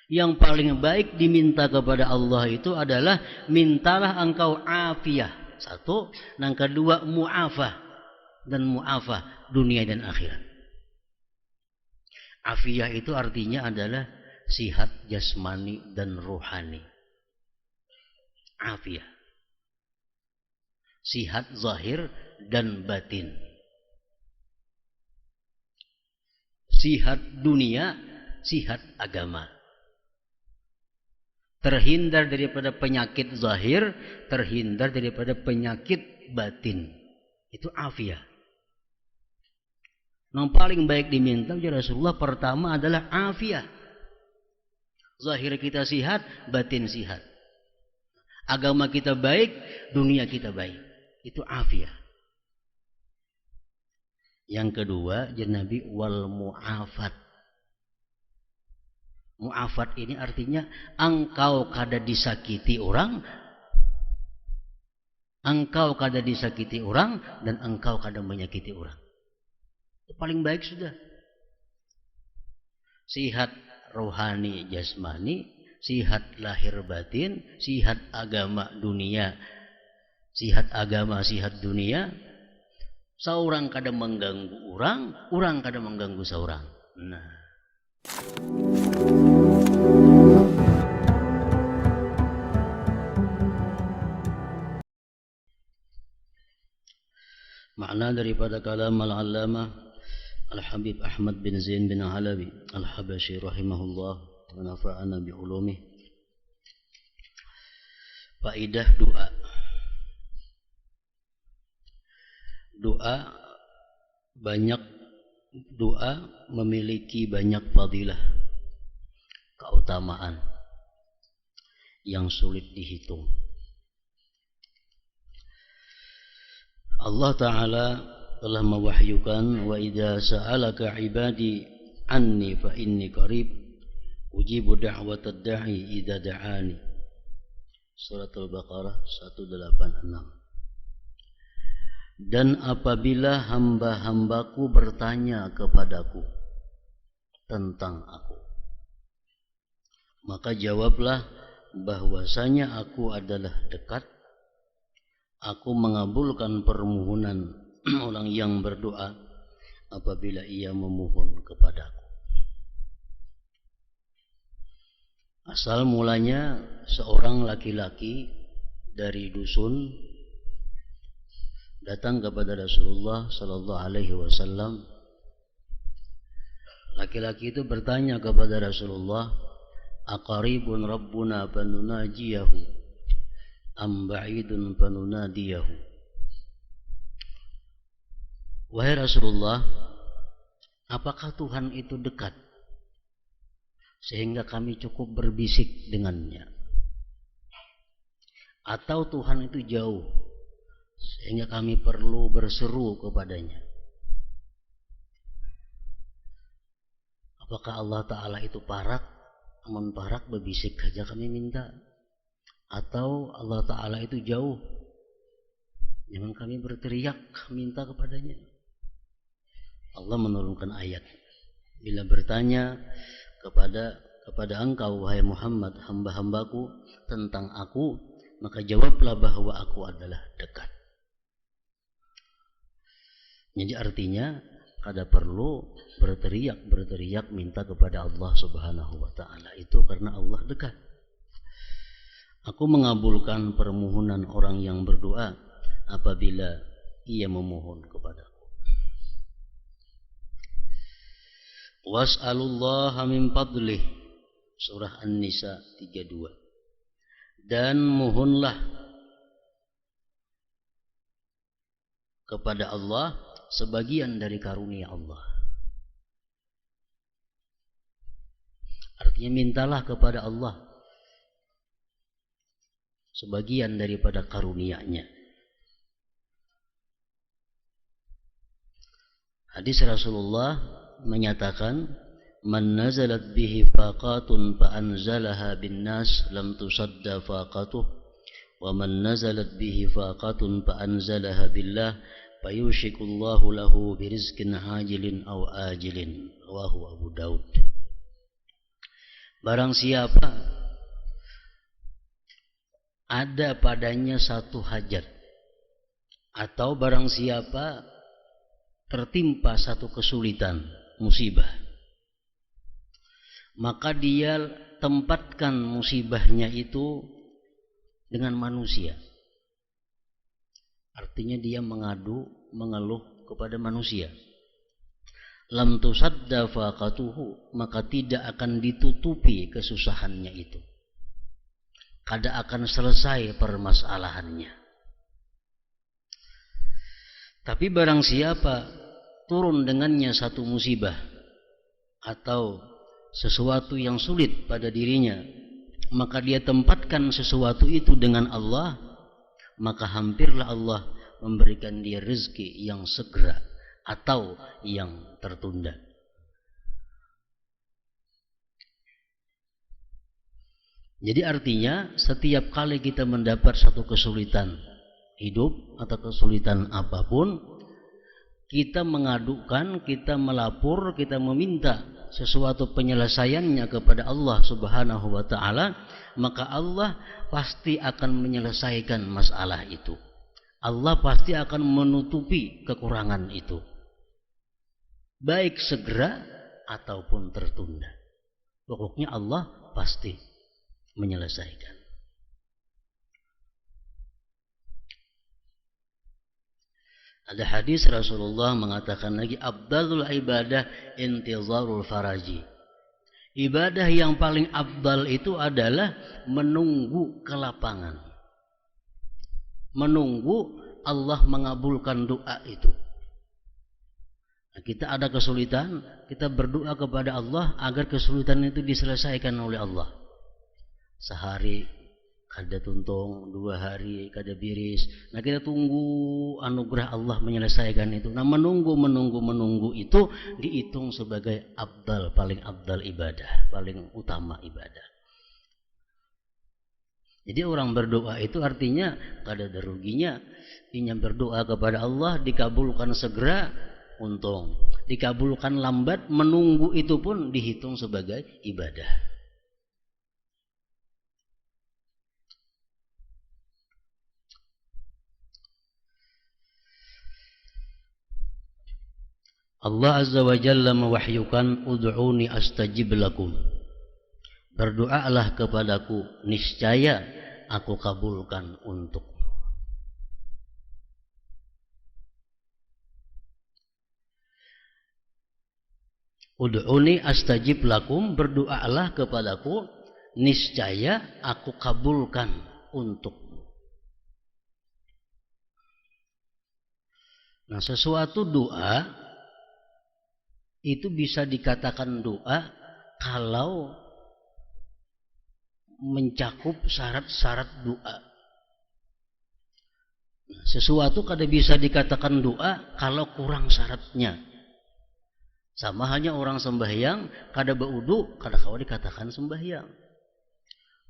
Yang paling baik diminta kepada Allah itu adalah mintalah engkau afiyah. Satu, yang kedua mu'afah dan mu'afah dunia dan akhirat. Afiyah itu artinya adalah sihat jasmani dan rohani. Afiyah. Sihat zahir dan batin. Sihat dunia, sihat agama. Terhindar daripada penyakit zahir, terhindar daripada penyakit batin. Itu afiyah. Yang paling baik diminta oleh Rasulullah pertama adalah afiyah. Zahir kita sihat, batin sihat. Agama kita baik, dunia kita baik. Itu afiyah. Yang kedua, Nabi wal mu'afat. Mu'afat ini artinya engkau kada disakiti orang, engkau kada disakiti orang, dan engkau kada menyakiti orang. Itu paling baik sudah. Sihat rohani jasmani, sihat lahir batin, sihat agama dunia, sihat agama sihat dunia. Seorang kada mengganggu orang, orang kada mengganggu seorang. Nah. Makna daripada kalam al-allamah Al-Habib Ahmad bin Zain bin Halabi Al-Habashi rahimahullah wa nafa'ana bi'ulumih. Faidah doa. Doa banyak, doa memiliki banyak fadilah, keutamaan yang sulit dihitung. Allah Ta'ala telah mewahyukan, wa idza sa'alaka ibadi anni fa inni qarib ujibu da'watad da'i idza da'ani. Surat Al-Baqarah 186. Dan apabila hamba-hambaku bertanya kepadaku tentang aku, maka jawablah bahwasanya aku adalah dekat. Aku mengabulkan permohonan orang yang berdoa apabila ia memohon kepadaku. Asal mulanya seorang laki-laki dari dusun datang kepada Rasulullah sallallahu alaihi wasallam. Laki-laki itu bertanya kepada Rasulullah, "Aqaribun rabbuna fanunajiyahu am ba'idun fanunadiyahu?" Wahai Rasulullah, apakah Tuhan itu dekat sehingga kami cukup berbisik dengannya? Atau Tuhan itu jauh sehingga kami perlu berseru kepadanya? Apakah Allah Ta'ala itu parak? Amun parak berbisik saja kami minta. Atau Allah Ta'ala itu jauh, jangan kami berteriak minta kepadanya? Allah menurunkan ayat, bila bertanya kepada engkau wahai Muhammad hamba-hambaku tentang aku, maka jawablah bahwa aku adalah dekat. Jadi artinya kada perlu berteriak minta kepada Allah Subhanahu wa Ta'ala, itu karena Allah dekat. Aku mengabulkan permohonan orang yang berdoa apabila ia memohon kepadaku. Was'alullaha min fadlih, surah An-Nisa 32. Dan mohonlah kepada Allah sebagian dari karunia Allah. Artinya mintalah kepada Allah sebagian daripada karunia-Nya. Hadis Rasulullah menyatakan, man nazalat bihi faqatun fa anzalaha bin nas lam tusadda faqatuh, wa man nazalat bihi faqatun fa anzalaha billah fayushikullahu lahu birizqin ajilin aw ajilin. Rawahu Abu Daud. Barang siapa ada padanya satu hajat, atau barang siapa tertimpa satu kesulitan, musibah, maka dia tempatkan musibahnya itu dengan manusia. Artinya dia mengadu, mengeluh kepada manusia. Lam tusadda faqatuhu, maka tidak akan ditutupi kesusahannya itu. Kada akan selesai permasalahannya. Tapi barang siapa turun dengannya satu musibah atau sesuatu yang sulit pada dirinya, maka dia tempatkan sesuatu itu dengan Allah, maka hampirlah Allah memberikan dia rezeki yang segera atau yang tertunda. Jadi artinya setiap kali kita mendapat satu kesulitan hidup atau kesulitan apapun, kita mengadukan, kita melapor, kita meminta sesuatu penyelesaiannya kepada Allah Subhanahu wa ta'ala, maka Allah pasti akan menyelesaikan masalah itu. Allah pasti akan menutupi kekurangan itu, baik segera ataupun tertunda. Pokoknya Allah pasti menyelesaikan. Ada hadis Rasulullah mengatakan lagi, afdalul ibadah intizarul faraji. Ibadah yang paling afdal itu adalah menunggu kelapangan, menunggu Allah mengabulkan doa itu. Nah, kita ada kesulitan, kita berdoa kepada Allah agar kesulitan itu diselesaikan oleh Allah. Sehari kada tuntung, 2 hari kada biris. Nah, kita tunggu anugerah Allah menyelesaikan itu. Nah, menunggu itu dihitung sebagai afdal, paling afdal ibadah, paling utama ibadah. Jadi orang berdoa itu artinya kada ada ruginya. Ingat berdoa kepada Allah dikabulkan segera, untung. Dikabulkan lambat, menunggu itu pun dihitung sebagai ibadah. Allah Azza wa Jalla mewahyukan, ud'uni astajib lakum. Berdoalah kepadaku, niscaya aku kabulkan untuk. Ud'uni astajib lakum, berdoalah kepadaku, niscaya aku kabulkan untukmu. Nah, sesuatu doa itu bisa dikatakan doa kalau mencakup syarat-syarat doa. Nah, sesuatu kada bisa dikatakan doa kalau kurang syaratnya. Sama hanya orang sembahyang kada baudu, kada kau dikatakan sembahyang.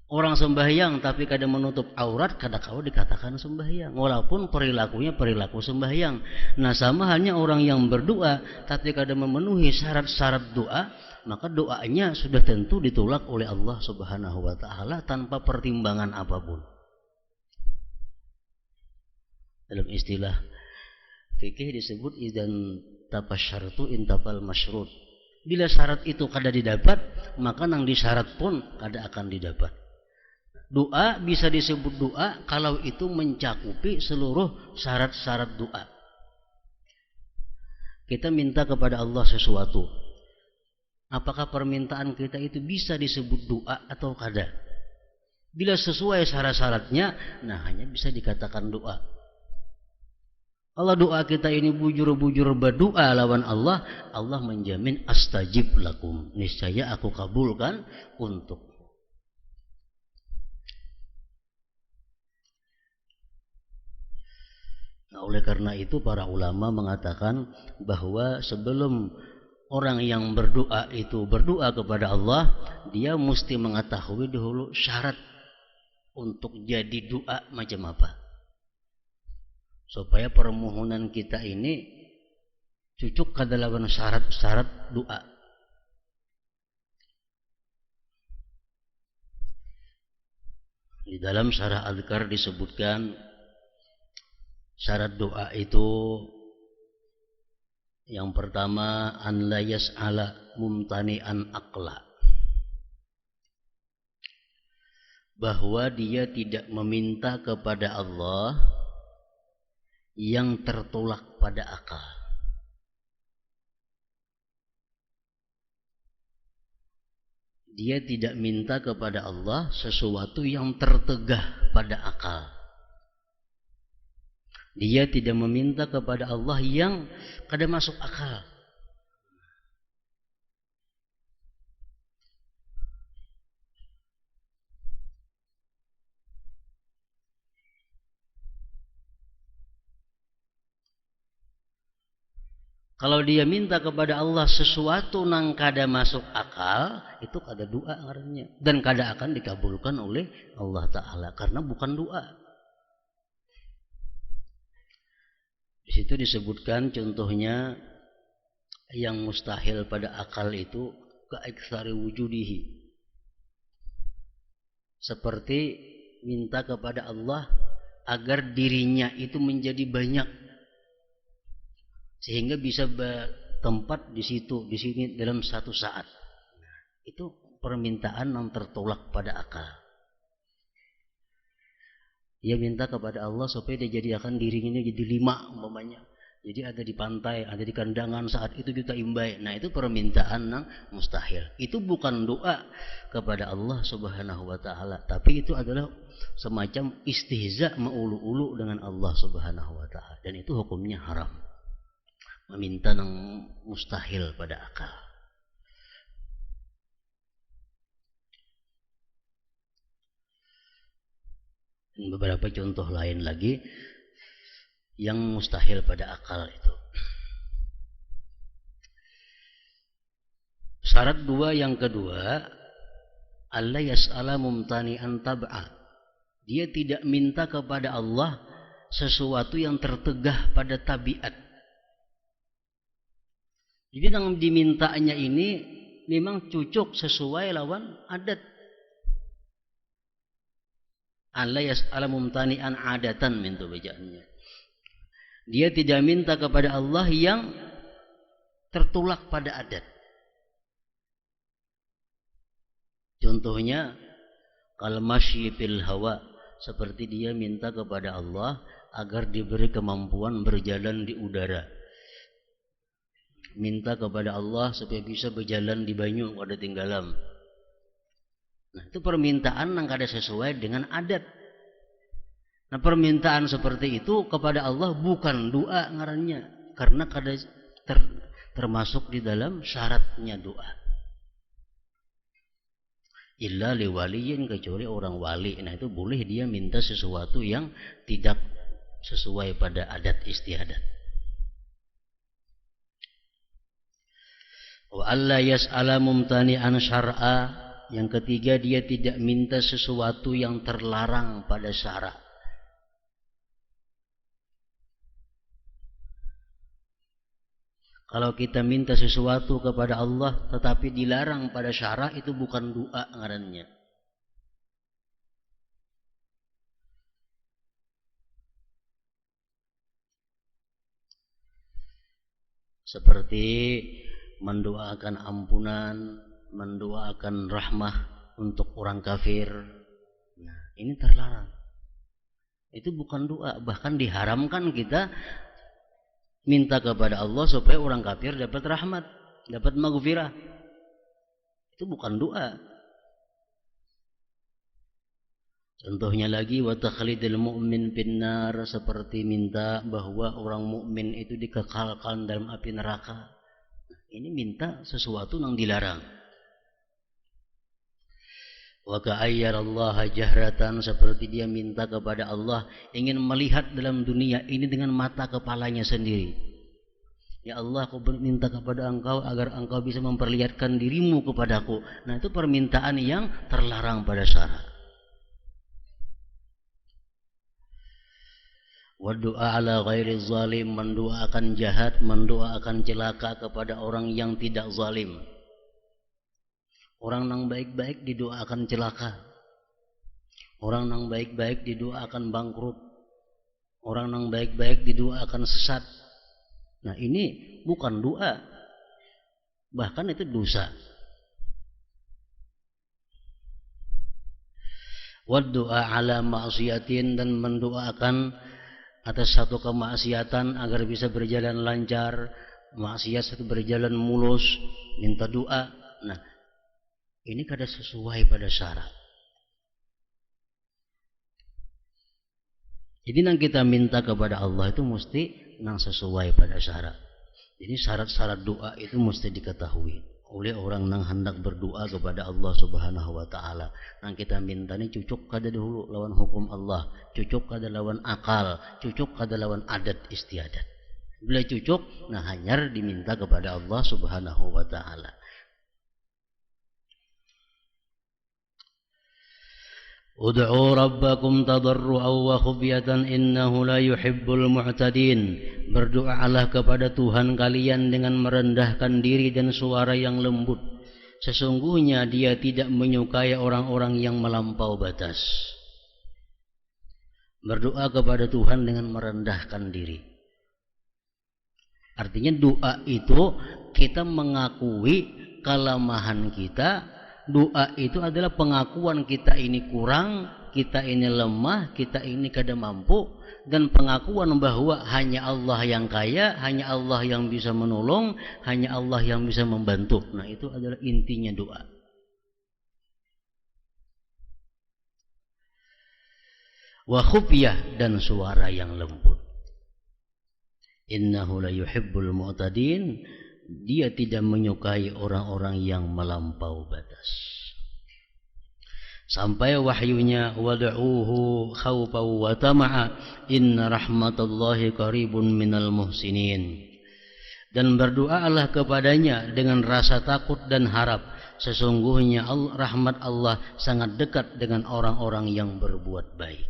Orang sembahyang tapi kada menutup aurat, kada kau dikatakan sembahyang, walaupun perilakunya perilaku sembahyang. Nah, sama hanya orang yang berdoa tapi kada memenuhi syarat-syarat doa, maka doanya sudah tentu ditolak oleh Allah Subhanahu wa ta'ala tanpa pertimbangan apapun. Dalam istilah fikih disebut idzan tapasyartu intafal masyrut. Bila syarat itu kada didapat, maka nang disyarat pun kada akan didapat. Doa bisa disebut doa kalau itu mencakupi seluruh syarat-syarat doa. Kita minta kepada Allah sesuatu, apakah permintaan kita itu bisa disebut doa atau kada? Bila sesuai syarat-syaratnya, nah hanya bisa dikatakan doa. Allah doa kita ini bujur-bujur berdoa lawan Allah, Allah menjamin astajib lakum, niscaya aku kabulkan untuk. Nah, oleh karena itu para ulama mengatakan bahwa sebelum orang yang berdoa itu berdoa kepada Allah, dia mesti mengetahui dahulu syarat untuk jadi doa macam apa, supaya permohonan kita ini cucuk ke dalam syarat-syarat doa. Di dalam syarah Adzkar disebutkan syarat doa itu yang pertama an la yas'ala mumtani'an aqla, bahwa dia tidak meminta kepada Allah yang tertolak pada akal. Dia tidak minta kepada Allah sesuatu yang tertegah pada akal. Dia tidak meminta kepada Allah yang kada masuk akal. Kalau dia minta kepada Allah sesuatu nang kada masuk akal, itu kada doa ngarannya, dan kada akan dikabulkan oleh Allah Ta'ala karena bukan doa. Di situ disebutkan contohnya yang mustahil pada akal itu ka'iktsari wujudihi, seperti minta kepada Allah agar dirinya itu menjadi banyak sehingga bisa bertempat di situ, di sini dalam satu saat. Itu permintaan yang tertolak pada akal. Dia minta kepada Allah supaya dia jadikan dirinya jadi 5 umpamanya. Jadi ada di pantai, ada di kandangan, saat itu kita imbai. Nah, itu permintaan yang mustahil. Itu bukan doa kepada Allah Subhanahu wa Ta'ala, tapi itu adalah semacam istihza, meulu-ulu dengan Allah Subhanahu wa Ta'ala, dan itu hukumnya haram. Meminta yang mustahil pada akal. Dan beberapa contoh lain lagi yang mustahil pada akal itu. Syarat yang kedua, alla yas'ala mumtani'an tab'a. Dia tidak minta kepada Allah sesuatu yang tertegah pada tabiat. Jadi yang dimintanya ini memang cocok sesuai lawan adat. Alla yas'ala mumtani'an adatan mintu bacaannya. Dia tidak minta kepada Allah yang tertolak pada adat. Contohnya kalau masyi fil hawa, seperti dia minta kepada Allah agar diberi kemampuan berjalan di udara. Minta kepada Allah supaya bisa berjalan di banyu kada tinggalam. Nah, itu permintaan yang kada sesuai dengan adat. Nah, permintaan seperti itu kepada Allah bukan doa ngarannya, karena kada termasuk di dalam syaratnya doa. Illa liwaliyin, kecuali orang wali. Nah, itu boleh dia minta sesuatu yang tidak sesuai pada adat istiadat. Wa alla yas'ala mumtani'an syar'a. Yang ketiga, dia tidak minta sesuatu yang terlarang pada syara'. Kalau kita minta sesuatu kepada Allah tetapi dilarang pada syara', itu bukan doa ngarannya. Seperti mendoakan ampunan, mendoakan rahmah untuk orang kafir. Nah, ini terlarang. Itu bukan doa, bahkan diharamkan kita minta kepada Allah supaya orang kafir dapat rahmat, dapat maghfirah. Itu bukan doa. Contohnya lagi, wa takhlidil mu'min finnar, seperti minta bahwa orang mukmin itu dikekalkan dalam api neraka. Ini minta sesuatu yang dilarang. Wa ka'ayyarallaha jahratan, seperti dia minta kepada Allah ingin melihat dalam dunia ini dengan mata kepalanya sendiri. Ya Allah, aku minta kepada Engkau agar Engkau bisa memperlihatkan dirimu kepadaku. Nah, itu permintaan yang terlarang pada syara'. Wa du'a ala ghairi zalim, mendoakan jahat, mendoakan celaka kepada orang yang tidak zalim. Orang yang baik-baik didoakan celaka. Orang yang baik-baik didoakan bangkrut. Orang yang baik-baik didoakan sesat. Nah ini bukan doa. Bahkan itu dosa. Waddu'a ala ma'siyatin, dan mendoakan atas satu kemaksiatan agar bisa berjalan lancar, maksiat satu berjalan mulus, minta doa. Nah, ini kada sesuai pada syarat. Jadi nang kita minta kepada Allah itu mesti nang sesuai pada syarat. Jadi syarat-syarat doa itu mesti diketahui oleh orang nang hendak berdoa kepada Allah Subhanahu wa taala. Nang kita minta ini cucuk kada dahulu lawan hukum Allah, cucuk kada lawan akal, cucuk kada lawan adat istiadat. Bila cucuk, nah hanyar diminta kepada Allah Subhanahu wa taala. Ud'u rabbakum tadarru'an wa khufyatan innahu la yuhibbul mu'tadin. Berdoalah kepada Tuhan kalian dengan merendahkan diri dan suara yang lembut. Sesungguhnya Dia tidak menyukai orang-orang yang melampau batas. Berdoa kepada Tuhan dengan merendahkan diri. Artinya doa itu kita mengakui kelemahan kita. Doa itu adalah pengakuan kita ini kurang, kita ini lemah, kita ini kada mampu, dan pengakuan bahwa hanya Allah yang kaya, hanya Allah yang bisa menolong, hanya Allah yang bisa membantu. Nah itu adalah intinya doa. Wa khufyah, dan suara yang lembut. Innahu la yuhibbul mu'tadin. Dia tidak menyukai orang-orang yang melampau batas. Sampai wahyunya wad'uhu khawfan wa tama'a inna rahmatallahi qaribun minal muhsinin. Dan berdoalah kepadanya dengan rasa takut dan harap. Sesungguhnya rahmat Allah sangat dekat dengan orang-orang yang berbuat baik.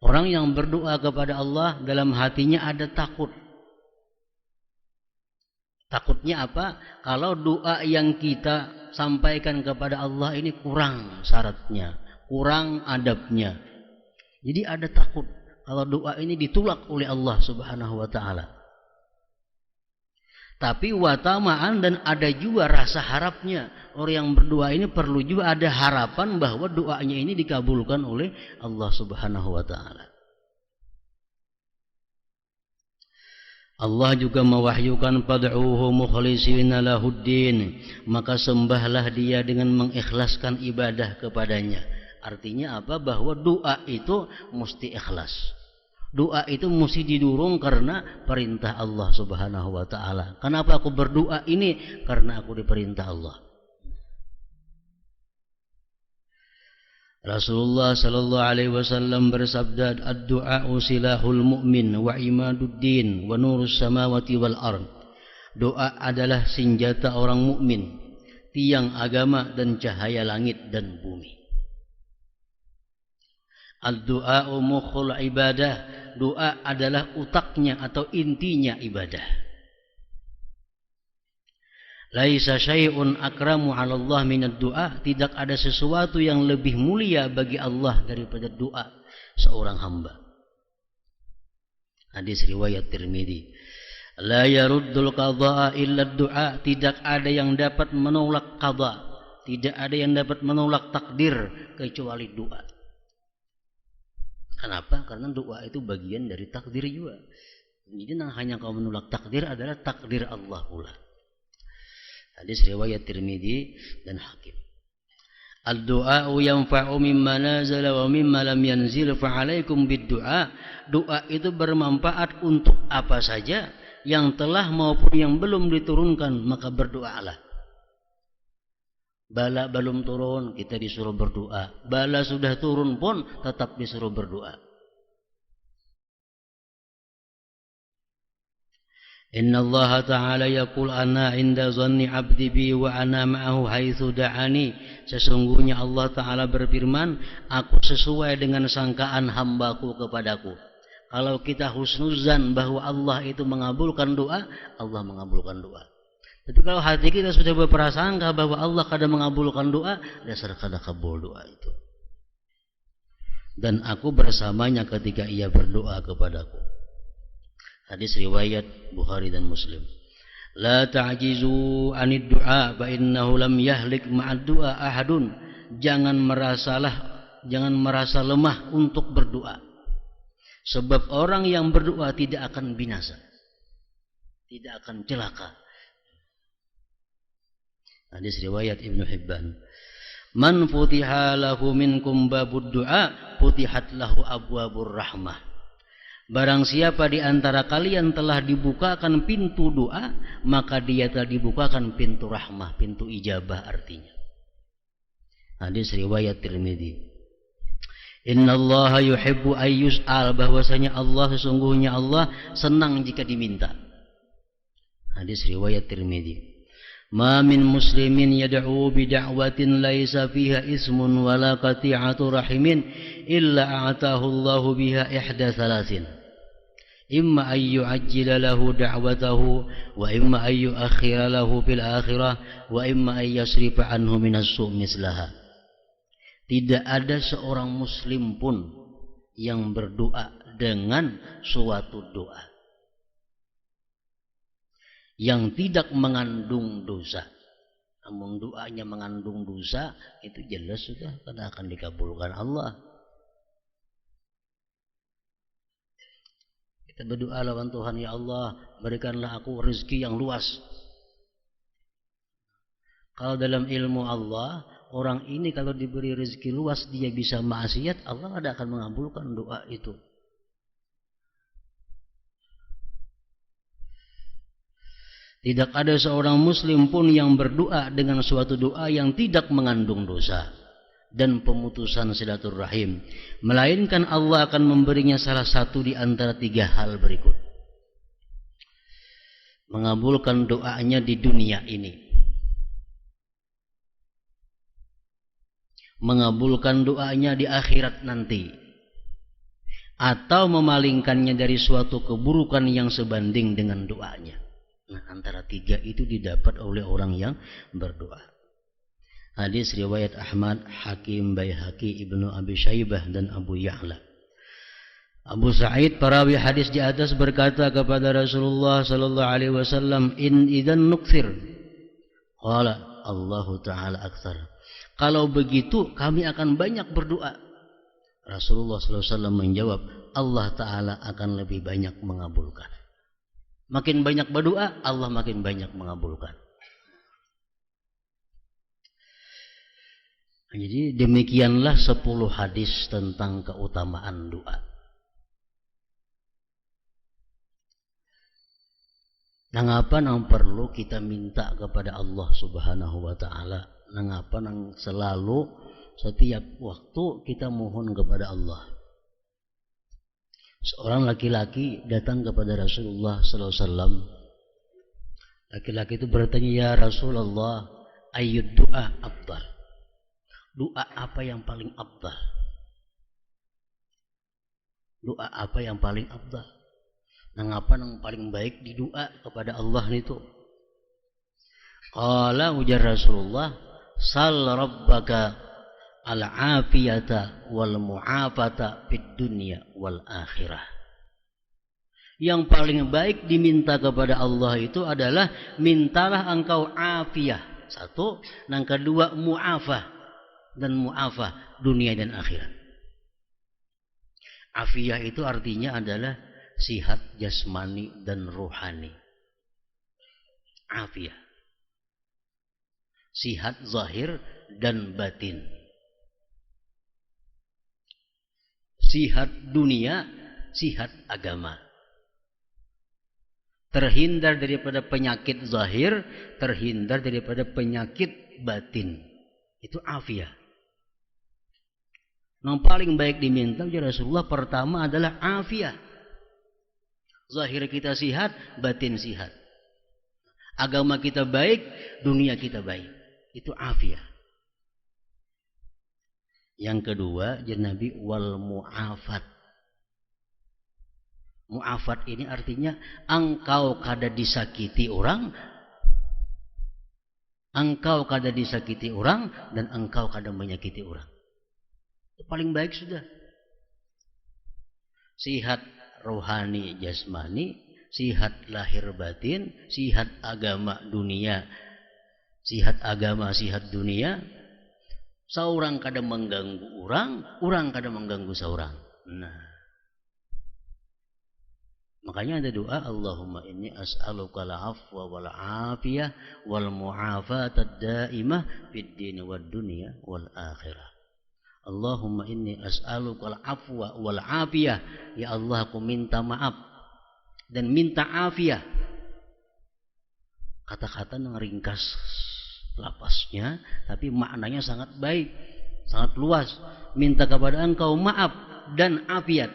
Orang yang berdoa kepada Allah dalam hatinya ada takut. Takutnya apa? Kalau doa yang kita sampaikan kepada Allah ini kurang syaratnya, kurang adabnya. Jadi ada takut kalau doa ini ditolak oleh Allah Subhanahu wa taala. Tapi watamaan, dan ada juga rasa harapnya. Orang yang berdoa ini perlu juga ada harapan bahwa doanya ini dikabulkan oleh Allah Subhanahu wa taala. Allah juga mewahyukan fad'uhu mukhlishina lahuddin, maka sembahlah Dia dengan mengikhlaskan ibadah kepadanya. Artinya apa? Bahwa doa itu mesti ikhlas. Doa itu mesti didorong karena perintah Allah Subhanahu wa taala. Kenapa aku berdoa ini? Karena aku diperintah Allah. Rasulullah sallallahu alaihi wasallam bersabda, ad-du'a'u silahul mu'min wa imaduddin wa nurus samawati wal ard. Doa adalah senjata orang mukmin, tiang agama dan cahaya langit dan bumi. Ad-du'a'u mukhul ibadah. Doa adalah utaknya atau intinya ibadah. Laisa syai'un akramu 'ala Allah minad du'a. Tidak ada sesuatu yang lebih mulia bagi Allah daripada doa seorang hamba. Hadis riwayat Tirmidzi. La yaruddul qadha'a illa du'a. Tidak ada yang dapat menolak qadha, tidak ada yang dapat menolak takdir kecuali doa. Kenapa? Karena doa itu bagian dari takdir juga. Jadi hanya kau menolak takdir adalah takdir Allah pula. Hadis riwayat Tirmidzi dan Hakim. Ad-du'a'u yanfa'u mimma nazala wa mimma lam yanzil fa'alaikum bid-du'a. Doa itu bermanfaat untuk apa saja, yang telah maupun yang belum diturunkan, maka berdoalah. Bala belum turun, kita disuruh berdoa. Bala sudah turun pun tetap disuruh berdoa. Inna Allah Ta'ala yaqul ana inda zanni abdi bi wa ana ma'ahu haitsu da'ani. Sesungguhnya Allah Ta'ala berfirman, aku sesuai dengan sangkaan hambaku kepadaku. Kalau kita husnuzan bahwa Allah itu mengabulkan doa, Allah mengabulkan doa. Tapi kalau hati kita sudah berprasangka bahwa Allah kadang mengabulkan doa, dasar kada kabul doa itu. dan aku bersamanya ketika ia berdoa kepadaku. Hadis riwayat Bukhari dan Muslim. La ta'jizu 'anid du'a fa innahu lam yahlik ma'ad du'a ahadun. Jangan merasa lemah untuk berdoa. Sebab orang yang berdoa tidak akan binasa. Tidak akan celaka. Hadis riwayat Ibnu Hibban. Man futiha lahu minkum babud du'a futihat lahu abwabur rahmah. Barang siapa di antara kalian telah dibukakan pintu doa, maka dia telah dibukakan pintu rahmah, pintu ijabah artinya. Hadis riwayat Tirmidzi. Innallaha yuhibbu ayyus'al, bahwasanya Allah, sesungguhnya Allah senang jika diminta. Hadis riwayat Tirmidzi. Ma min muslimin yad'u bi da'watin laisa fiha ismun wala qati'atu rahimin illa a'tahu Allahu biha ihda thalathin. Imma an yu'ajjila lahu da'watahu wa imma an yu'akhkhira lahu fil akhirah wa imma an yasrifa anhu minas su' mislaha. Tidak ada seorang muslim pun yang berdoa dengan suatu doa yang tidak mengandung dosa. Namun doanya mengandung dosa, itu jelas sudah tidak akan dikabulkan Allah. Kita berdoa lawan Tuhan, ya Allah, berikanlah aku rezeki yang luas. Kalau dalam ilmu Allah, orang ini kalau diberi rezeki luas, dia bisa maksiat, Allah tidak akan mengabulkan doa itu. Tidak ada seorang muslim pun yang berdoa dengan suatu doa yang tidak mengandung dosa dan pemutusan silaturahim, melainkan Allah akan memberinya salah satu di antara tiga hal berikut. Mengabulkan doanya di dunia ini, mengabulkan doanya di akhirat nanti, atau memalingkannya dari suatu keburukan yang sebanding dengan doanya. Nah, antara tiga itu didapat oleh orang yang berdoa. Hadis riwayat Ahmad, Hakim, Baihaqi, Ibnu Abi Syaibah dan Abu Ya'la. Abu Sa'id perawi hadis di atas berkata kepada Rasulullah sallallahu alaihi wasallam, idan nukthir. Qala Allahu taala aktsar. Kalau begitu kami akan banyak berdoa. Rasulullah sallallahu alaihi wasallam menjawab, Allah taala akan lebih banyak mengabulkan. Makin banyak berdoa, Allah makin banyak mengabulkan. Jadi demikianlah 10 hadis tentang keutamaan doa. Nangapa nang perlu kita minta kepada Allah Subhanahu wa taala? Nangapa nang selalu setiap waktu kita mohon kepada Allah? Seorang laki-laki datang kepada Rasulullah sallallahu alaihi wasallam. Laki-laki itu bertanya, "Ya Rasulullah, ayyud du'a afdal?" Doa apa yang paling afdal? Doa apa yang paling afdal? Nangapa nang paling baik di doa kepada Allah itu? Qala ujar Rasulullah, "Sal rabbaka al-afiyata wal mu'afata fid dunya wal akhirah." Yang paling baik diminta kepada Allah itu adalah mintalah engkau afiyah. Satu, yang kedua mu'afah. Dan mu'afah dunia dan akhirat. Afiyah itu artinya adalah sihat jasmani dan rohani. Afiyah. Sihat zahir dan batin. Sihat dunia, sihat agama. Terhindar daripada penyakit zahir, terhindar daripada penyakit batin. Itu afiyah. Yang paling baik diminta oleh Rasulullah pertama adalah afiyah. Zahir kita sihat, batin sihat. Agama kita baik, dunia kita baik. Itu afiyah. Yang kedua, Nabi wal mu'afat. Mu'afat ini artinya engkau kada disakiti orang, engkau kada disakiti orang, dan engkau kada menyakiti orang. Itu paling baik sudah. sihat rohani jasmani, sihat lahir batin, sihat agama dunia, sihat agama, sihat dunia. Saurang kada mengganggu orang kada mengganggu saurang. Nah, makanya ada doa, Allahumma inni as'aluka al-afwa wal afiyah wal mu'afatad daimah fid din wad dunya wal akhirah. Allahumma inni as'aluka al-afwa wal afiyah, ya Allah aku minta maaf dan minta afiyah. Kata-kata yang ringkas lapasnya, tapi maknanya sangat baik, sangat luas. Minta kepada Engkau maaf dan afiat.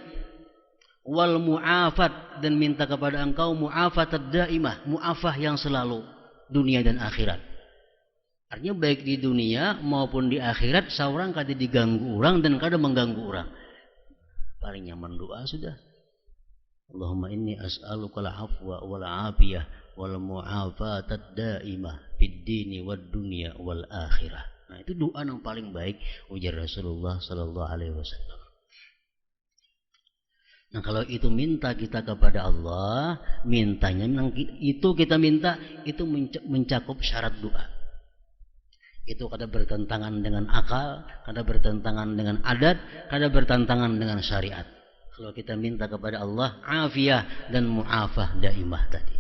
Wal mu'afat, dan minta kepada Engkau mu'afatad daimah, mu'afah yang selalu dunia dan akhirat. Artinya baik di dunia maupun di akhirat seorang kada diganggu orang dan kada mengganggu orang. Paling nyaman doa sudah. Allahumma inni as'aluka al-afwa wal afiyah wal mu'afatad daimah fid dini wad dunya wal akhirah. Nah, itu doa yang paling baik ujar Rasulullah sallallahu alaihi wasallam. Nah, kalau itu minta kita kepada Allah, mintanya itu kita minta itu mencakup syarat doa. Itu kada bertentangan dengan akal, kada bertentangan dengan adat, kada bertentangan dengan syariat. Kalau kita minta kepada Allah afiyah dan mu'afah daimah tadi.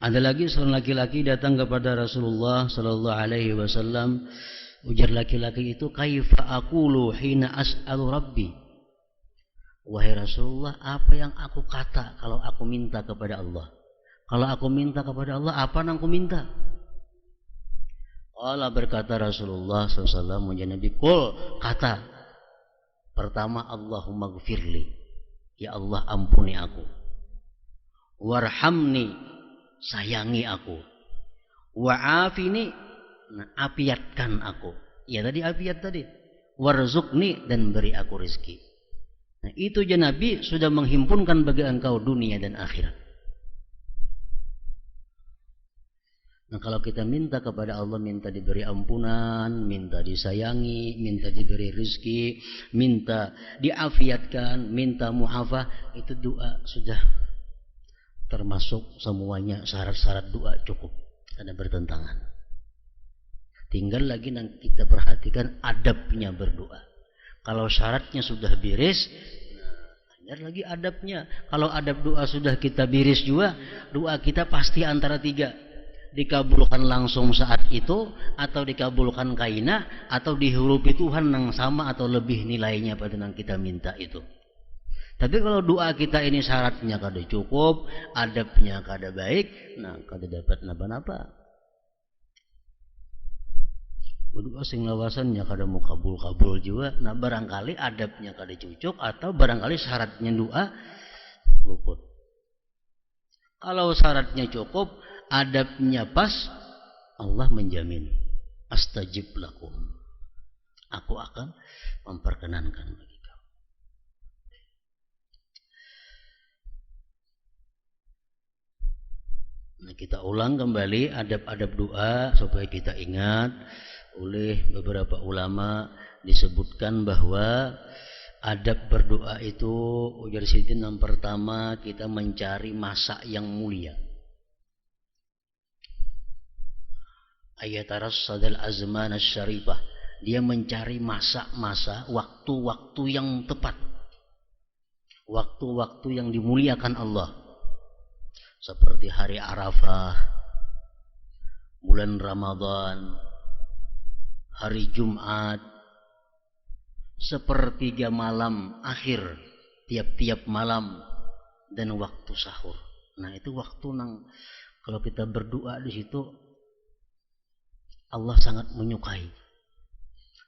Ada lagi seorang laki-laki datang kepada Rasulullah sallallahu alaihi wasallam. Ujar laki-laki itu, kaifa aqulu hina as'alu rabbi? Wahai Rasulullah, apa yang aku kata kalau aku minta kepada Allah? Kalau aku minta kepada Allah, apa yang aku minta? Allah berkata Rasulullah SAW, Nabi, kul, kata pertama, Allahumma gfirli, ya Allah ampuni aku, warhamni, sayangi aku, wa'afini, apiatkan aku. Ya tadi apiat tadi, warzukni, dan beri aku rezeki. Nah, itu je Nabi sudah menghimpunkan bagi engkau dunia dan akhirat. Nah, kalau kita minta kepada Allah, minta diberi ampunan, minta disayangi, minta diberi rezeki, minta diafiatkan, minta mu'afah, itu doa sudah termasuk semuanya, syarat-syarat doa cukup, ada bertentangan. Tinggal lagi yang kita perhatikan adabnya berdoa. Kalau syaratnya sudah beres, nah, lagi adabnya. Kalau adab doa sudah kita beres juga, doa kita pasti antara tiga. Dikabulkan langsung saat itu, atau dikabulkan kaina, atau dihurupi Tuhan yang sama atau lebih nilainya pada yang kita minta itu. Tapi kalau doa kita ini syaratnya kada cukup, adabnya kada baik, nah kada dapat napa-napa. Berdoa sing lawasannya kada mau kabul juga, nah barangkali adabnya kada cucuk, atau barangkali syaratnya doa luput. Kalau syaratnya cukup, adabnya pas, Allah menjamin, astajib lakum, aku akan memperkenankan bagi kamu. Nah, kita ulang kembali adab-adab doa supaya kita ingat. Oleh beberapa ulama disebutkan bahwa adab berdoa itu ujar Sidin, yang pertama kita mencari masa yang mulia. Ayatarassadal azman asy-syarifah, dia mencari masa-masa, waktu-waktu yang tepat, waktu-waktu yang dimuliakan Allah, seperti hari Arafah, bulan Ramadan, hari Jumat, sepertiga malam akhir tiap-tiap malam, dan waktu sahur. Nah, itu waktu yang kalau kita berdoa di situ Allah sangat menyukai.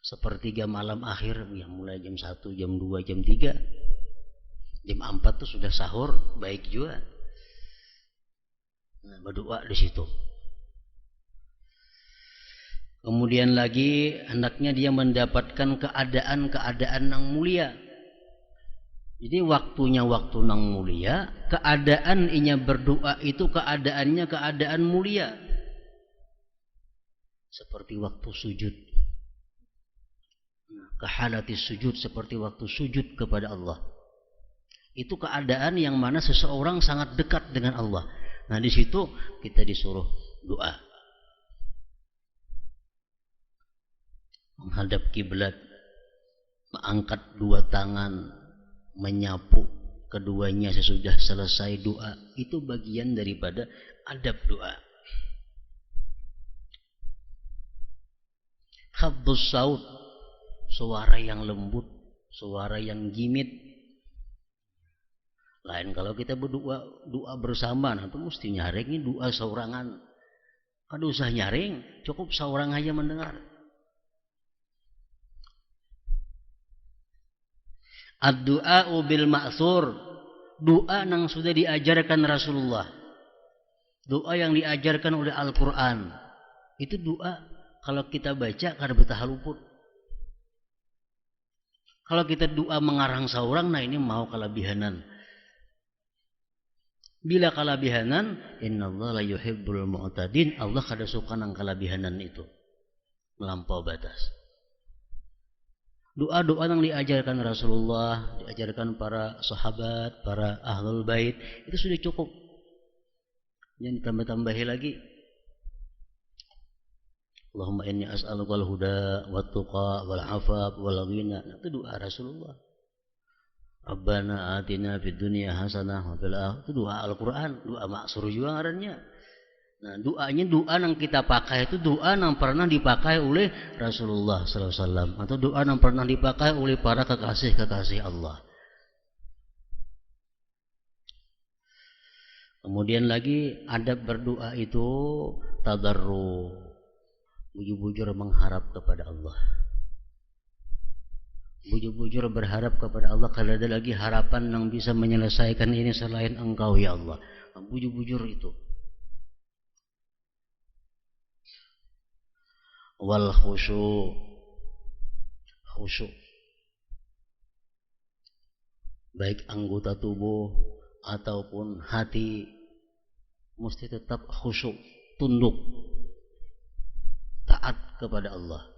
Sepertiga malam akhir, ya mulai jam 1, jam 2, jam 3, jam 4 tuh sudah sahur, baik juga. Nah, berdoa di situ. Kemudian lagi hendaknya dia mendapatkan keadaan-keadaan yang mulia. Jadi waktunya waktu yang mulia, keadaan inya berdoa itu keadaannya keadaan mulia. Seperti waktu sujud. Kahalati sujud, seperti waktu sujud kepada Allah. Itu keadaan yang mana seseorang sangat dekat dengan Allah. Nah, di situ kita disuruh doa. Menghadap kiblat, mengangkat dua tangan, menyapu keduanya sesudah selesai doa. Itu bagian daripada adab doa. Khafdus saut, suara yang lembut, suara yang gimit. Lain kalau kita berdoa doa bersama, nah itu mesti nyaring, ini doa seorangan. Kada usah nyaring, cukup seorang aja mendengar. Ad-du'a'u bil ma'thur, doa yang sudah diajarkan Rasulullah, doa yang diajarkan oleh Al-Quran. Itu doa kalau kita baca kada betah luput. Kalau kita doa mengarang seorang, nah ini mau kelebihanan. Bila kelebihanan, innallaha la yuhibbul mu'tadin, Allah kada suka nang kelebihanan itu, melampau batas. Doa-doa yang diajarkan Rasulullah, diajarkan para sahabat, para ahlul bait, itu sudah cukup. Jangan ditambah-tambahi lagi. Allahumma inni as'aluka al-huda wat-tuqa wal-'afaf wal-ghina. Itu doa Rasulullah. Rabbana atina fid dunya hasanah wa fil akhirati. Itu doa Al-Qur'an, doa maksur juga ngarannya. Nah, doanya doa yang kita pakai itu doa yang pernah dipakai oleh Rasulullah SAW, atau doa yang pernah dipakai oleh para kekasih-kekasih Allah. Kemudian lagi adab berdoa itu tadarru, bujur-bujur mengharap kepada Allah. Bujur-bujur berharap kepada Allah, kalau ada lagi harapan yang bisa menyelesaikan ini selain Engkau ya Allah. Bujur-bujur itu. Wal khusyuk, baik anggota tubuh ataupun hati mesti tetap khusyuk, tunduk, taat kepada Allah.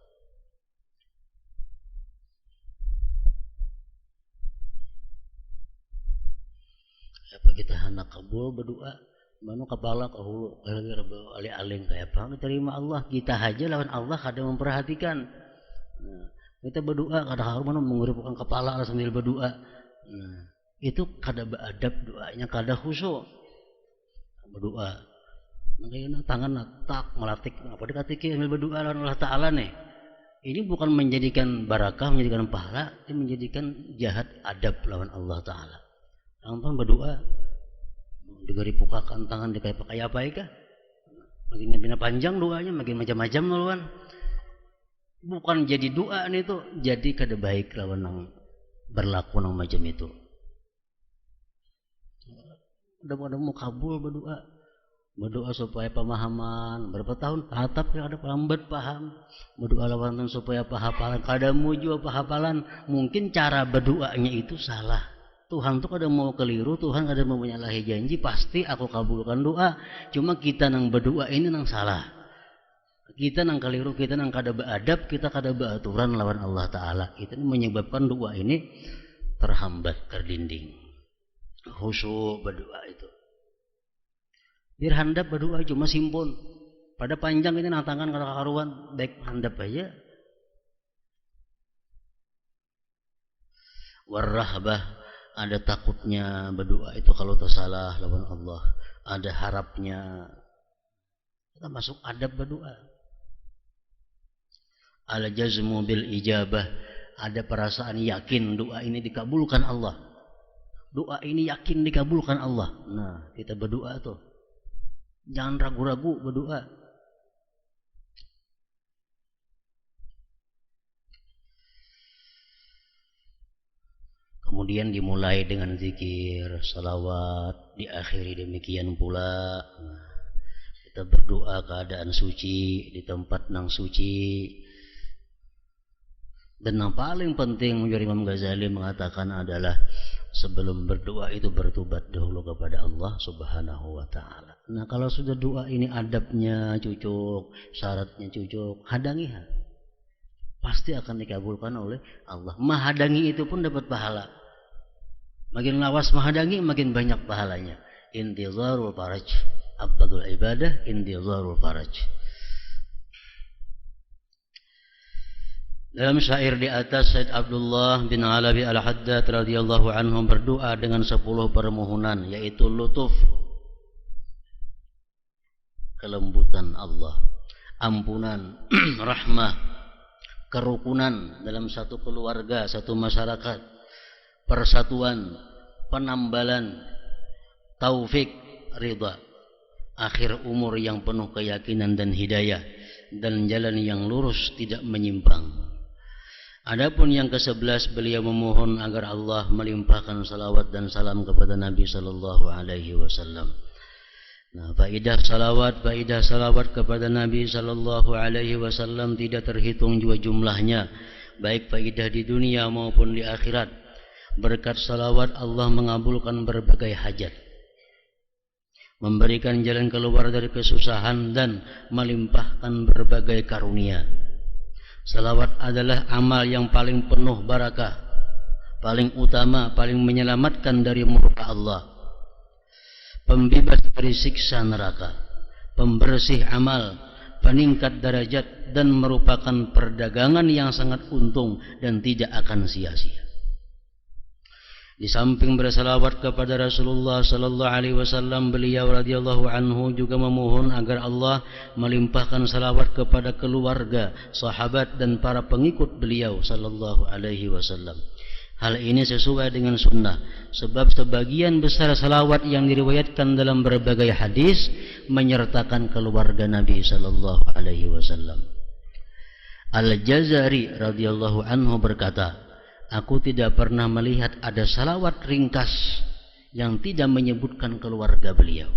Apa kita hendak kabul berdoa, mana kepala kahulu alih-alih kayak apa diterima Allah, kita aja lawan Allah kada memperhatikan. Nah, kita berdoa kada harus mana mengerupkan kepala sambil berdoa. Nah, itu kada beradab doanya, kada khusyuk berdoa. Makanya tangan tak melatik apa dikatiki sambil berdoa lawan Allah Taala nih. Ini bukan menjadikan barakah, menjadikan pahala, ini menjadikan jahat adab lawan Allah Taala. Lawan berdoa digari pukakan tangan dikai pakai apa ya? Makin bina panjang doanya, makin macam-macam lawan. Bukan jadi doa nih itu, jadi kada baik lawan nang berlaku nang macam itu. Ada mau kabul berdoa, berdoa supaya pemahaman berapa tahun hatap ya ada lambat paham, berdoa lawan supaya pahapalan kada muju pahapalan. Mungkin cara berdoanya itu salah. Tuhan tuh kada mau keliru, Tuhan kada mau menyalahi janji, pasti aku kabulkan doa. Cuma kita nang berdoa ini nang salah, kita nang keliru, kita nang kada beradab, kita kada beraturan lawan Allah Ta'ala. Itu menyebabkan doa ini terhambat, terdinding. Khusyuk berdoa itu, biar handap berdoa cuma simpun. Pada panjang ini nang tangan kada karuan, baik handap aja. Warrahbah, ada takutnya berdoa itu kalau tersalah lawan Allah, ada harapnya. Kita masuk adab berdoa. Al jazmu bil ijabah, ada perasaan yakin doa ini dikabulkan Allah. Doa ini yakin dikabulkan Allah. Nah, kita berdoa tuh jangan ragu-ragu berdoa. Kemudian dimulai dengan zikir, salawat, diakhiri demikian pula. Kita berdoa keadaan suci, di tempat nang suci. Dan yang paling penting menurut Imam Ghazali mengatakan adalah sebelum berdoa itu bertobat dahulu kepada Allah Subhanahu wa Ta'ala. Nah, kalau sudah doa ini adabnya cucuk, syaratnya cucuk, hadangi. pasti akan dikabulkan oleh Allah. Mahadangi itu pun dapat pahala. Makin lawas mahadangi, makin banyak pahalanya. Intizarul faraj, afdalul ibadah intizarul faraj. Dalam syair di atas, Said Abdullah bin Alawi Al-Haddad radhiyallahu anhu berdoa dengan 10 permohonan, yaitu lutuf, kelembutan Allah, ampunan, rahmah, kerukunan dalam satu keluarga, satu masyarakat, persatuan, penambalan, taufik, ridha, akhir umur yang penuh keyakinan dan hidayah, dan jalan yang lurus tidak menyimpang. Adapun yang ke-11, beliau memohon agar Allah melimpahkan salawat dan salam kepada Nabi sallallahu alaihi wasallam. Nah, faidah salawat kepada Nabi sallallahu alaihi wasallam tidak terhitung juga jumlahnya, baik faidah di dunia maupun di akhirat. Berkat salawat Allah mengabulkan berbagai hajat, memberikan jalan keluar dari kesusahan, dan melimpahkan berbagai karunia. Salawat adalah amal yang paling penuh barakah, paling utama, paling menyelamatkan dari murka Allah, pembebas dari siksa neraka, pembersih amal, peningkat derajat, dan merupakan perdagangan yang sangat untung dan tidak akan sia-sia. Di samping bersalawat kepada Rasulullah sallallahu alaihi wasallam, beliau radhiyallahu anhu juga memohon agar Allah melimpahkan salawat kepada keluarga, sahabat, dan para pengikut beliau sallallahu alaihi wasallam. Hal ini sesuai dengan sunnah, sebab sebagian besar salawat yang diriwayatkan dalam berbagai hadis menyertakan keluarga Nabi sallallahu alaihi wasallam. Al-Jazari radhiyallahu anhu berkata, aku tidak pernah melihat ada salawat ringkas yang tidak menyebutkan keluarga beliau.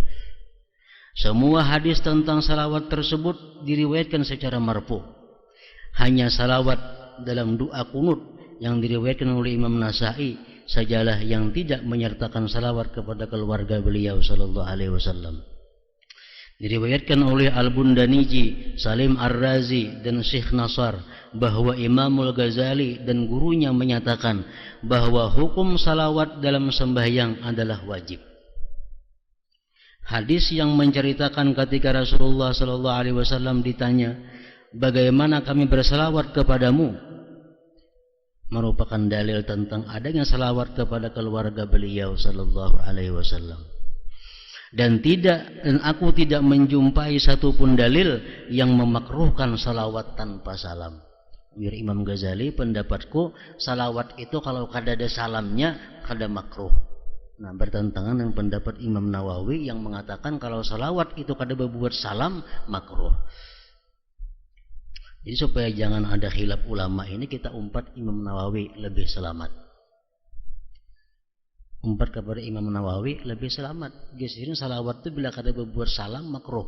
Semua hadis tentang salawat tersebut diriwayatkan secara marfu. Hanya salawat dalam doa kunut yang diriwayatkan oleh Imam Nasa'i sajalah yang tidak menyertakan salawat kepada keluarga beliau sallallahu alaihi wasallam. Diriwayatkan oleh Al-Bundaniji, Salim Ar-Razi, dan Syekh Nasar bahwa Imamul Ghazali dan gurunya menyatakan bahwa hukum salawat dalam sembahyang adalah wajib. Hadis yang menceritakan ketika Rasulullah sallallahu alaihi wasallam ditanya, bagaimana kami bersalawat kepadamu, merupakan dalil tentang adanya salawat kepada keluarga beliau sallallahu alaihi wasallam. Dan aku tidak menjumpai satupun dalil yang memakruhkan salawat tanpa salam. Imam Ghazali, pendapatku salawat itu kalau kada ada salamnya kada makruh. Nah, bertentangan dengan pendapat Imam Nawawi yang mengatakan kalau salawat itu kada berbuat salam makruh. Jadi supaya jangan ada khilaf ulama ini, kita umpat Imam Nawawi lebih selamat. Umpat kepada Imam Nawawi lebih selamat. Gesirnya salawat itu bila kada berbuat salam makruh.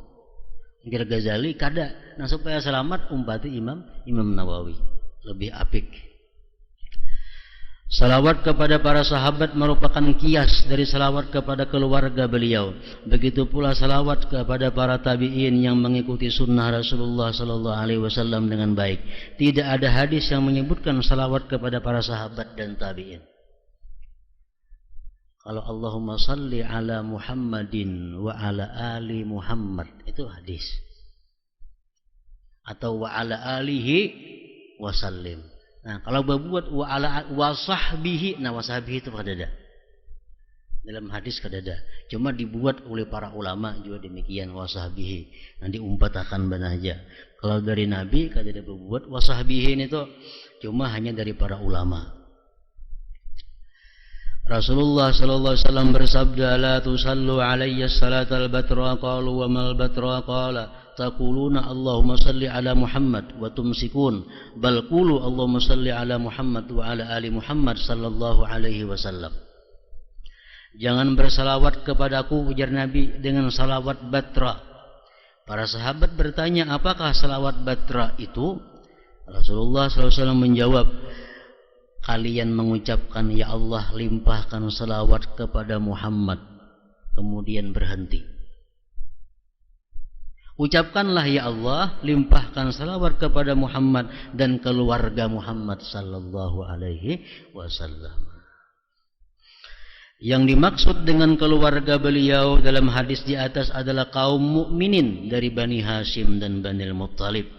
Kira Ghazali kada. Nah, supaya selamat umpati Imam Nawawi lebih apik. Salawat kepada para sahabat merupakan kias dari salawat kepada keluarga beliau. Begitu pula salawat kepada para tabi'in yang mengikuti sunnah Rasulullah sallallahu alaihi wasallam dengan baik. Tidak ada hadis yang menyebutkan salawat kepada para sahabat dan tabi'in. Kalau Allahumma salli ala Muhammadin wa ala ali Muhammad, itu hadis. Atau wa ala alihi wa sallim. Nah, kalau berbuat wa ala wa sahbihi, nah wa sahbihi itu kada ada. Dalam hadis kada ada. Cuma dibuat oleh para ulama juga demikian wa sahbihi. Nah, diumpatakan banaja. Kalau dari Nabi kada ada berbuat wa sahbihi itu cuma hanya dari para ulama. Rasulullah sallallahu alaihi wasallam bersabda, la tusallu alayya salatal batra, qalu wa mal batra, qala taquluna Allahumma salli ala Muhammad wa tumsikun, bal qulu Allahumma salli ala Muhammad wa ala ali Muhammad sallallahu alaihi wasallam. Jangan bersalawat kepadaku, ujar Nabi, dengan salawat batra. Para sahabat bertanya, apakah salawat batra itu? Rasulullah sallallahu alaihi wasallam menjawab, kalian mengucapkan ya Allah limpahkan salawat kepada Muhammad, kemudian berhenti. Ucapkanlah ya Allah, limpahkan salawat kepada Muhammad dan keluarga Muhammad sallallahu alaihi wasallam. Yang dimaksud dengan keluarga beliau dalam hadis di atas adalah kaum mukminin dari Bani Hashim dan Bani Muttalib.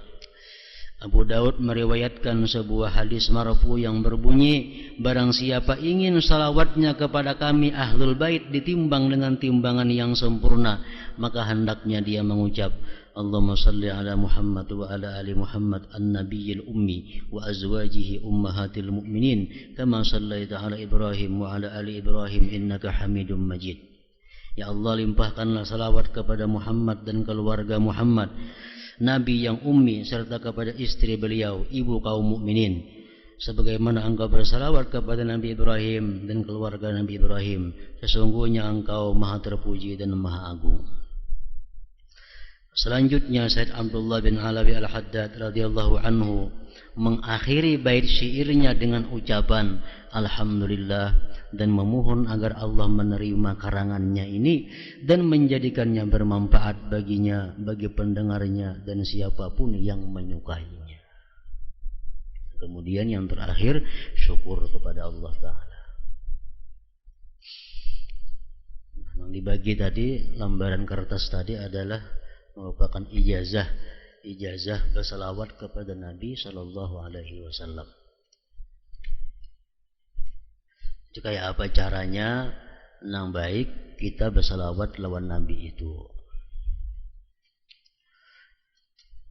Abu Daud meriwayatkan sebuah hadis marfu yang berbunyi, barang siapa ingin salawatnya kepada kami ahlul bait ditimbang dengan timbangan yang sempurna, maka hendaknya dia mengucap, Allahumma salli ala Muhammad wa ala ali Muhammad an-nabiyil ummi wa azwajihi ummahatil mu'minin kama sallaita ala Ibrahim wa ala ali Ibrahim innaka hamidum majid. Ya Allah, limpahkanlah salawat kepada Muhammad dan keluarga Muhammad, Nabi yang ummi, serta kepada istri beliau, ibu kaum mukminin, sebagaimana engkau bersalawat kepada Nabi Ibrahim dan keluarga Nabi Ibrahim. Sesungguhnya engkau maha terpuji dan maha agung. Selanjutnya Said Abdullah bin Alawi Al-Haddad radhiyallahu anhu mengakhiri bait syairnya dengan ucapan Alhamdulillah dan memohon agar Allah menerima karangannya ini dan menjadikannya bermanfaat baginya, bagi pendengarnya dan siapapun yang menyukainya. Kemudian yang terakhir, syukur kepada Allah Ta'ala. Yang dibagi tadi, lembaran kertas tadi adalah merupakan ijazah bersalawat kepada Nabi Sallallahu Alaihi Wasallam. Kayak apa caranya? Yang baik kita bersalawat lawan Nabi itu.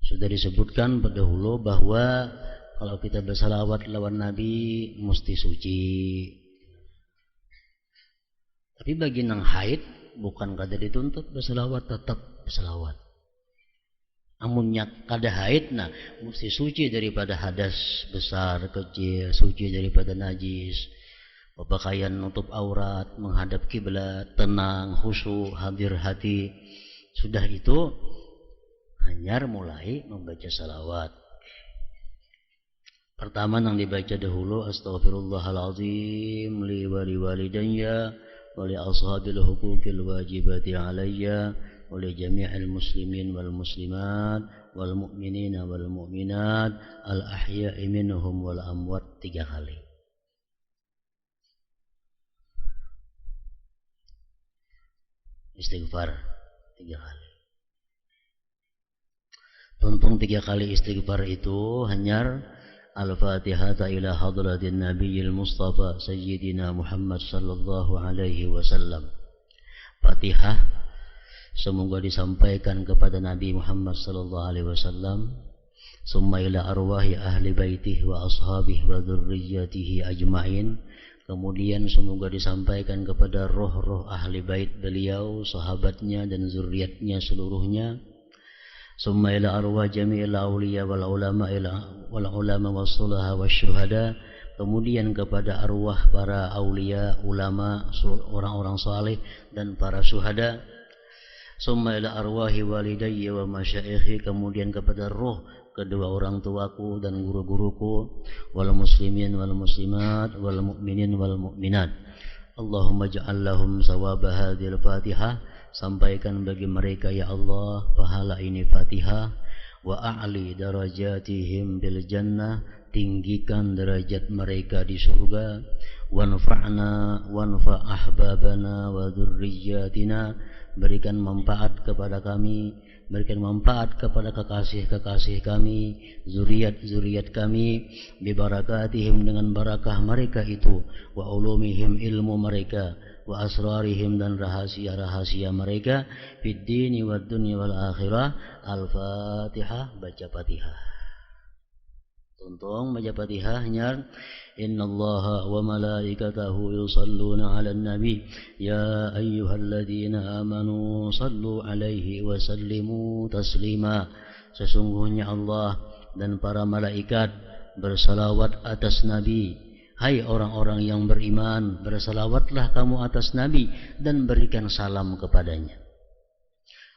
Sudah disebutkan dahulu bahwa kalau kita bersalawat lawan Nabi mesti suci. Tapi bagi nang haid bukan kada dituntut bersalawat, tetap bersalawat. Amunnya kada haid, nah mesti suci daripada hadas besar kecil, suci daripada najis, berpakaian nutup aurat, menghadap kiblat, tenang, khusyuk, hadir hati. Sudah itu hanyar mulai membaca salawat. Pertama yang dibaca dahulu, astaghfirullahaladzim li wa li walidayya wa li ashabil huquqil wajibati alayya wa li jami'il muslimin wal muslimat wal mu'minina wal mu'minat al ahya'i minhum wal amwat 3 kali. Istighfar 3 kali. Tuntung 3 kali istighfar itu hanyar Al-Fatihah ila hadratin Nabiyil Mustafa Sayyidina Muhammad sallallahu alaihi wasallam. Fatihah semoga disampaikan kepada Nabi Muhammad sallallahu alaihi wasallam. Summa ila arwahi ahli baitihi wa ashabihi wa dzurriyyatihi ajmain. Kemudian semoga disampaikan kepada roh-roh ahli bait beliau, sahabatnya dan zuriatnya seluruhnya. Summa ila arwah jami'il awliya wal ulama wassulaha wasyuhada. Kemudian kepada arwah para aulia, ulama, orang-orang saleh dan para syuhada. Summa ila arwahi walidayya wa masyaikhi. Kemudian kepada roh kedua orang tuaku dan guru-guruku, wal muslimin wal muslimat wal mu'minin wal mu'minat. Allahumma ja'al lahum sawaba hadhil Fatihah. Sampaikan bagi mereka ya Allah pahala ini Fatihah. Wa a'li darajatihim bil jannah. Tinggikan derajat mereka di surga. Wanfa'na wanfa' ahbabana wa dzurriyyatina. Berikan manfaat kepada kami, berikan manfaat kepada kekasih-kekasih kami, zuriat-zuriat kami, bibarakatihim dengan barakah mereka itu, wa ulumihim ilmu mereka, wa asrarihim dan rahasia-rahasia mereka, fid dini wad dunya wal akhirah. Al-Fatihah, baca Fatihah. Tuntung baca Fatihah nyar. Innallaha wa malaikatahu yusalluna 'alan nabi ya ayyuhalladzina amanu sallu 'alaihi wa sallimu taslima. Sesungguhnya Allah dan para malaikat bersalawat atas Nabi. Hai orang-orang yang beriman, bersalawatlah kamu atas Nabi dan berikan salam kepadanya.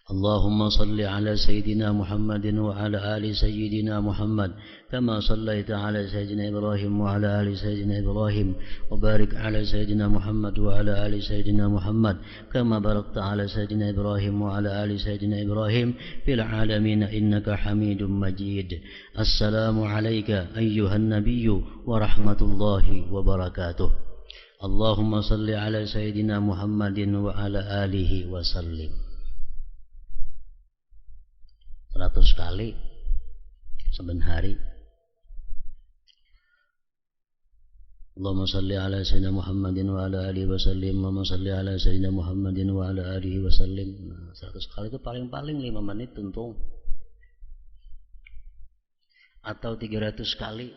اللهم صل على سيدنا محمد وعلى آل سيدنا محمد كما صليت على سيدنا إبراهيم وعلى آل سيدنا إبراهيم وبارك على سيدنا محمد وعلى آل سيدنا محمد كما باركت على سيدنا إبراهيم وعلى آل سيدنا إبراهيم في العالمين إنك حميد مجيد. السلام عليك أيها النبي ورحمة الله وبركاته. اللهم صل على سيدنا محمد وعلى آله وسلم. 100 kali saben hari. Allahumma salli ala sayyidina Muhammadin wa ala alihi wa sallim. Allahumma salli ala sayyidina Muhammadin wa ala alihi wa sallim. 100 kali itu paling-paling 5 menit tuntung. Atau 300 kali.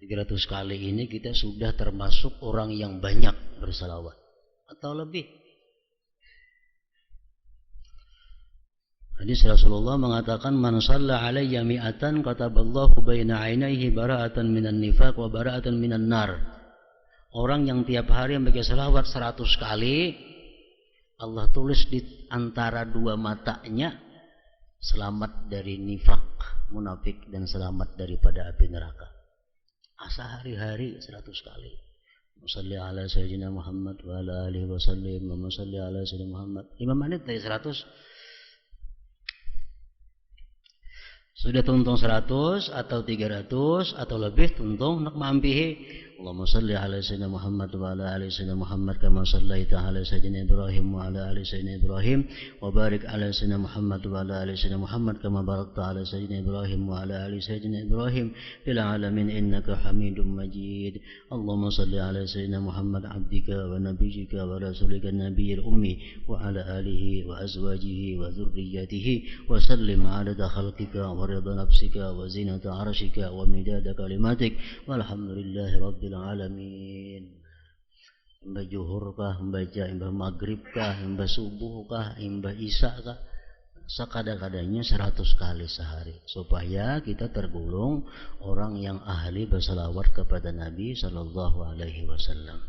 300 kali ini kita sudah termasuk orang yang banyak bersalawat. Atau lebih. Hadis Rasulullah mengatakan man shalla alayya mi'atan kataballahu baina 'ainaihi bara'atan minan nifaq wa bara'atan minan nar. Orang yang tiap hari membaca selawat 100 kali, Allah tulis di antara dua matanya selamat dari nifak, munafik, dan selamat daripada api neraka. Asa hari-hari 100 kali. Shalli ala sayyidina Muhammad wa ala alihi wa sallim. Shalli ala sayyidina Muhammad. 5 menit dari 100. Sudah tuntung 100 atau 300 atau lebih tuntung nak mampihi. Allahumma salli ala sayyidina Muhammad wa ala ali sayyidina Muhammad kama sallaita ala sayyidina Ibrahim wa ala ali sayyidina Ibrahim wa barik ala sayyidina Muhammad wa ala ali sayyidina Muhammad kama barakta ala sayyidina Ibrahim wa ala ali sayyidina Ibrahim fil alamin innaka Hamidum Majid. Allahumma salli ala sayyidina Muhammad abdika wa nabiyyika wa rasulika nabiyil ummi wa ala alihi wa azwajihi wa dhurriyyatihi wa sallim ala khalqika wa rida nafsika wa zinata arshika wa midada kalimatik walhamdulillahi rabbil alamin. Imbah zuhur kah, membaca imbah maghrib kah, imbah subuh kah, imbah isya kah, sekadang-kadangnya 100 kali sehari, supaya kita tergolong orang yang ahli berselawat kepada Nabi Sallallahu Alaihi Wasallam.